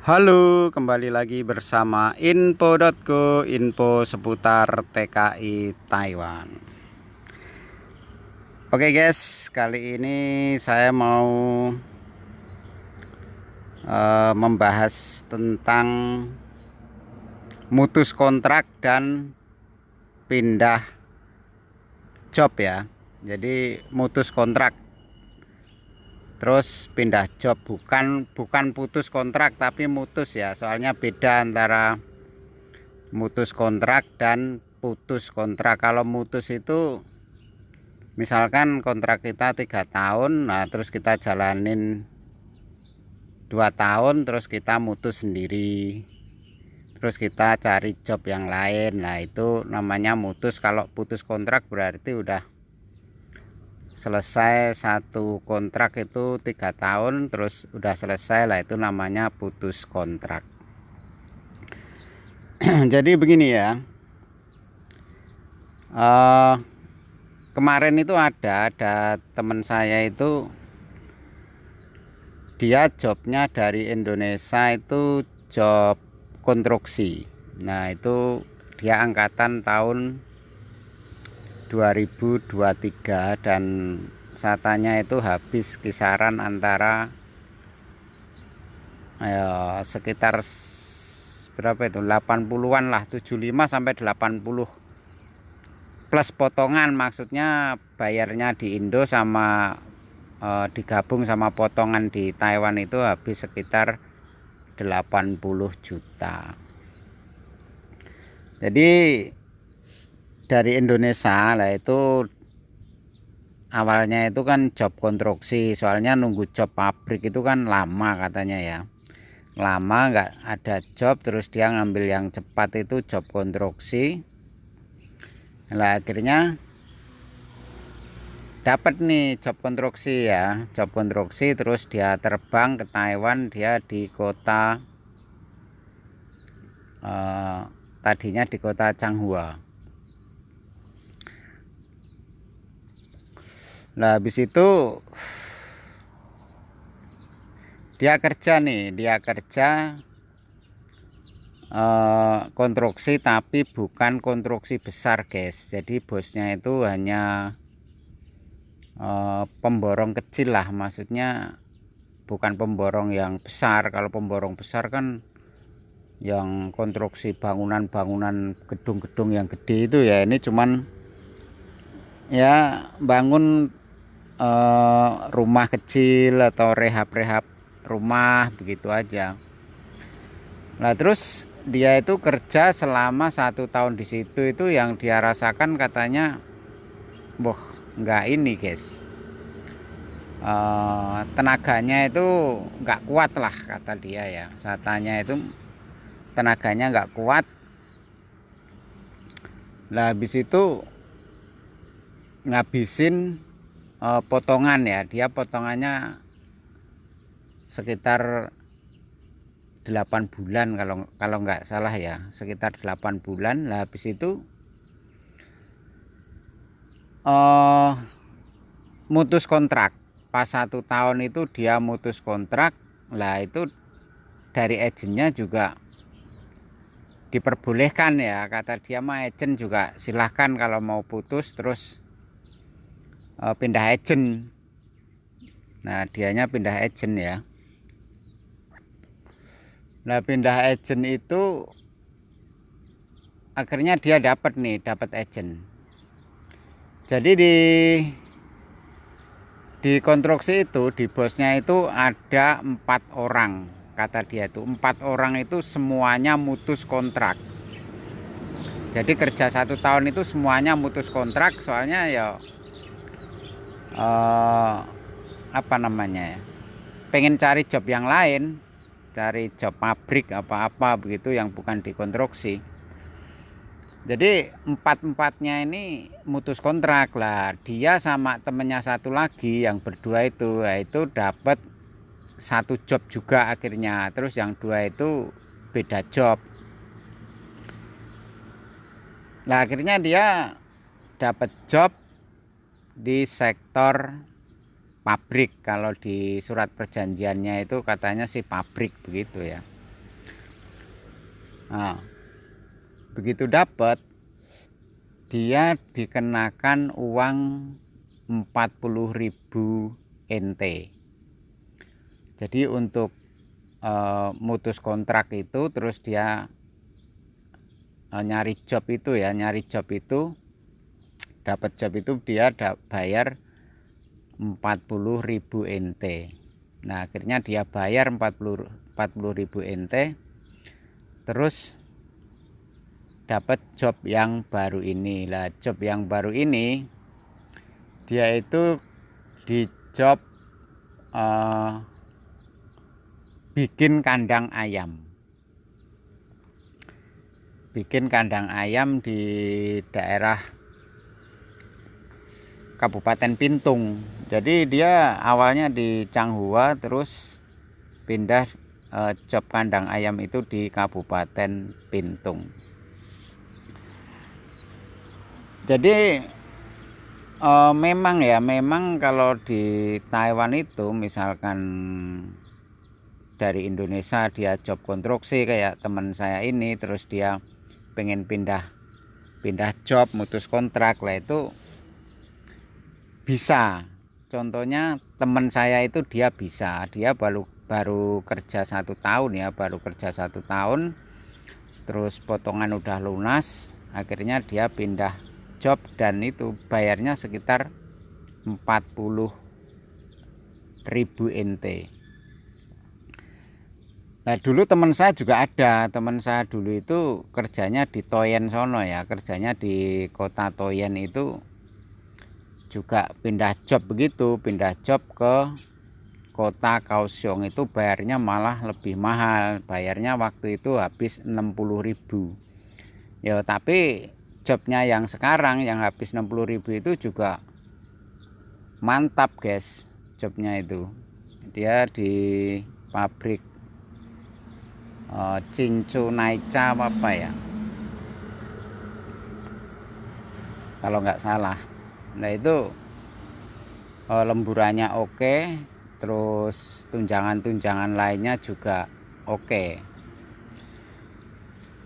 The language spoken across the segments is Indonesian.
Halo, kembali lagi bersama info.co, info seputar TKI Taiwan. Oke guys, kali ini saya mau membahas tentang mutus kontrak dan pindah job ya. Jadi mutus kontrak terus pindah job, bukan putus kontrak tapi mutus ya, soalnya beda antara mutus kontrak dan putus kontrak. Kalau mutus itu misalkan kontrak kita 3 tahun, nah terus kita jalanin 2 tahun terus kita mutus sendiri, terus kita cari job yang lain, nah itu namanya mutus. Kalau putus kontrak berarti udah selesai satu kontrak itu 3 tahun terus udah selesai lah, itu namanya putus kontrak. Jadi begini ya, kemarin itu ada teman saya itu, dia jobnya dari Indonesia itu job konstruksi. Nah itu dia angkatan tahun 2023 dan satanya itu habis kisaran antara sekitar berapa itu, 80-an lah, 75 sampai 80 plus potongan, maksudnya bayarnya di Indo sama digabung sama potongan di Taiwan itu habis sekitar 80 juta. Jadi dari Indonesia lah, itu awalnya itu kan job konstruksi, soalnya nunggu job pabrik itu kan lama katanya ya, lama nggak ada job, terus dia ngambil yang cepat itu job konstruksi. Nah akhirnya dapat nih job konstruksi ya, job konstruksi, terus dia terbang ke Taiwan. Dia di kota tadinya di kota Changhua. Nah habis itu dia kerja konstruksi, tapi bukan konstruksi besar guys. Jadi bosnya itu hanya pemborong kecil lah, maksudnya bukan pemborong yang besar. Kalau pemborong besar kan yang konstruksi bangunan gedung-gedung yang gede itu ya, ini cuman ya bangun rumah kecil atau rehab rumah begitu aja. Nah terus dia itu kerja selama 1 tahun di situ, itu yang dia rasakan katanya, boh nggak ini guys, tenaganya itu nggak kuat lah kata dia ya, katanya itu tenaganya nggak kuat. Nah habis itu ngabisin potongan ya, dia potongannya sekitar 8 bulan kalau nggak salah ya, sekitar 8 bulan. Lah habis itu mutus kontrak pas 1 tahun itu, dia mutus kontrak. Lah itu dari agennya juga diperbolehkan ya, kata dia mah agen juga silahkan kalau mau putus terus pindah agen. Nah dianya pindah agen ya. Nah pindah agen itu akhirnya dia dapat agen. Jadi di konstruksi itu, di bosnya itu ada 4 orang, kata dia itu 4 orang itu semuanya mutus kontrak. Jadi kerja 1 tahun itu semuanya mutus kontrak, soalnya ya apa namanya ya, pengen cari job yang lain, cari job pabrik apa-apa begitu yang bukan di konstruksi. Jadi 4-empatnya ini mutus kontrak lah. Dia sama temennya satu lagi yang berdua itu, yaitu dapat 1 job juga akhirnya. Terus yang 2 itu beda job. Nah akhirnya dia dapat job di sektor pabrik. Kalau di surat perjanjiannya itu katanya sih pabrik begitu ya. Nah, begitu dapat dia dikenakan uang 40.000 NT. Jadi untuk mutus kontrak itu, terus dia nyari job itu dapat job itu dia bayar 40.000 NT. Nah, akhirnya dia bayar 40.000 NT, terus dapat job yang baru ini. Lah, job yang baru ini dia itu di job bikin kandang ayam. Bikin kandang ayam di daerah Kabupaten Pintung. Jadi dia awalnya di Changhua, terus pindah job kandang ayam itu di Kabupaten Pintung. Jadi memang kalau di Taiwan itu misalkan dari Indonesia dia job konstruksi kayak teman saya ini, terus dia pengen pindah job, mutus kontrak lah, itu bisa. Contohnya teman saya itu dia baru kerja 1 tahun ya, terus potongan udah lunas, akhirnya dia pindah job dan itu bayarnya sekitar 40.000 NT. Nah, dulu teman saya dulu itu kerjanya di Toyen sono ya, kerjanya di kota Toyen itu juga pindah job ke kota Kaohsiung, itu bayarnya malah lebih mahal, bayarnya waktu itu habis 60.000. Ya, tapi jobnya yang sekarang yang habis 60.000 itu juga mantap guys, jobnya itu. Dia di pabrik Cincu Naica apa ya, kalau nggak salah. Nah, itu lemburannya oke, terus tunjangan lainnya juga oke.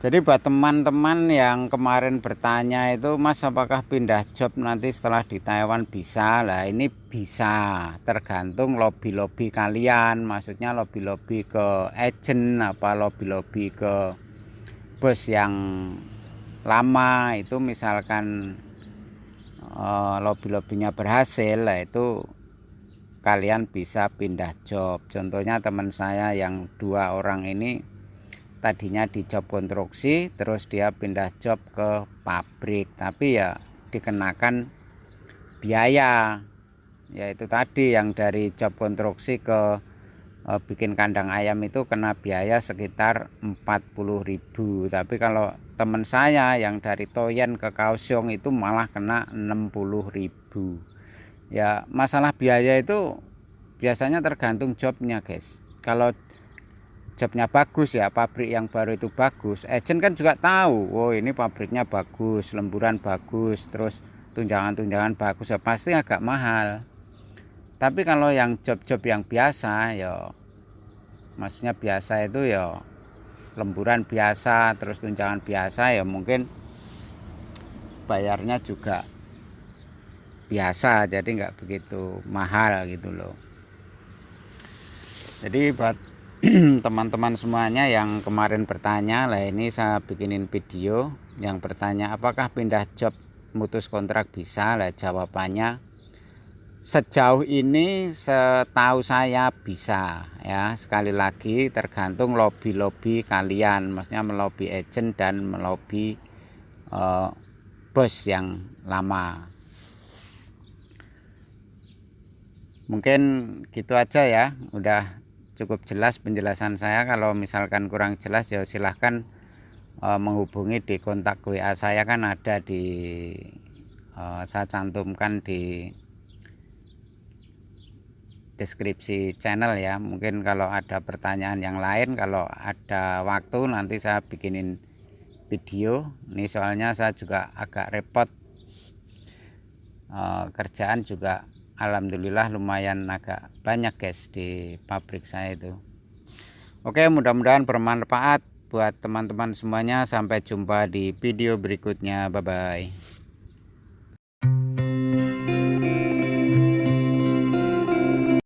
Jadi buat teman-teman yang kemarin bertanya itu, Mas apakah pindah job nanti setelah di Taiwan bisa? Lah, ini bisa, tergantung lobby-lobby kalian. Maksudnya lobby-lobby ke agent, apa lobby-lobby ke bos yang lama. Itu misalkan lobby-lobbynya berhasil, lah itu kalian bisa pindah job. Contohnya teman saya yang 2 orang ini tadinya di job konstruksi, terus dia pindah job ke pabrik, tapi ya dikenakan biaya, yaitu tadi yang dari job konstruksi ke bikin kandang ayam itu kena biaya sekitar 40.000. Tapi kalau teman saya yang dari Toyen ke Kaohsiung itu malah kena 60.000. Ya, masalah biaya itu biasanya tergantung jobnya guys. Kalau jobnya bagus ya, pabrik yang baru itu bagus, agent kan juga tahu, oh ini pabriknya bagus, lemburan bagus, terus tunjangan bagus, ya pasti agak mahal. Tapi kalau yang job-job yang biasa ya, maksudnya biasa itu ya lemburan biasa, terus tunjangan biasa, ya mungkin bayarnya juga biasa, jadi nggak begitu mahal gitu loh. Jadi buat teman-teman semuanya yang kemarin bertanya, lah ini saya bikinin video yang bertanya apakah pindah job mutus kontrak bisa. Lah jawabannya sejauh ini setahu saya bisa ya. Sekali lagi tergantung lobby-lobby kalian, maksudnya melobi agent dan melobi bos yang lama. Mungkin gitu aja ya, udah cukup jelas penjelasan saya. Kalau misalkan kurang jelas ya silahkan menghubungi di kontak WA saya, kan ada di saya cantumkan di deskripsi channel ya. Mungkin kalau ada pertanyaan yang lain, kalau ada waktu nanti saya bikinin video. Ini soalnya saya juga agak repot, kerjaan juga alhamdulillah lumayan agak banyak guys di pabrik saya itu. Oke, mudah-mudahan bermanfaat. buat teman-teman semuanya. Sampai jumpa di video berikutnya. Bye bye.